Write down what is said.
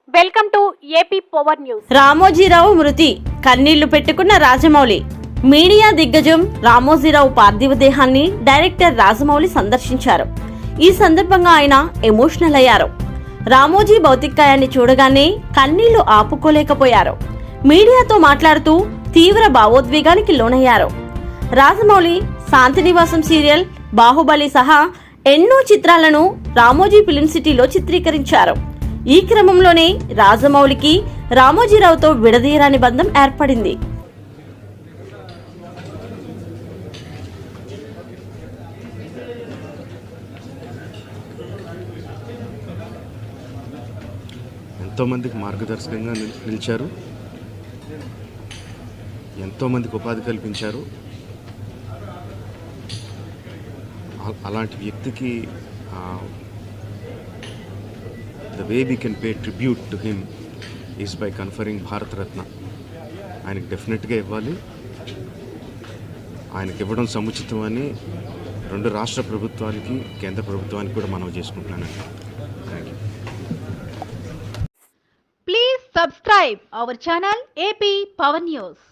Welcome to AP power news. Ramoji Rao మృతి కన్నీళ్లు పెట్టుకున్న రాజమౌళి. మీడియా దిగ్గజం రామోజీరావు పార్థివ దేహాన్ని డైరెక్టర్ రాజమౌళి సందర్శించారు. ఈ సందర్భంగా ఆయన ఎమోషనల్ అయ్యారు. రామోజీ భౌతికాయాన్ని చూడగానే కన్నీళ్లు ఆపుకోలేకపోయారు. మీడియాతో మాట్లాడుతూ తీవ్ర భావోద్వేగానికి లోనయ్యారు. రాజమౌళి శాంతినివాసం సీరియల్, బాహుబలి సహా ఎన్నో చిత్రాలను రామోజీ ఫిలిం సిటీలో చిత్రీకరించారు. ఈ క్రమంలోనే రాజమౌళికి రామోజీరావుతో విడదీయరాని బంధం ఏర్పడింది. ఎంతోమందికి మార్గదర్శకంగా నిలిచారు, ఎంతోమందికి ఉపాధి కల్పించారు. అలాంటి వ్యక్తికి the way we can pay tribute to him is by conferring Bharat Ratna. ఆయనకి డెఫినెట్గా ఇవ్వాలి. ఆయనకి ఇవ్వడం సముచితమని రెండు రాష్ట్ర ప్రభుత్వాలకి కేంద్ర ప్రభుత్వానికి కూడా మనవి చేసుకుంటున్నానండి. Thank you. Please subscribe our channel AP power news.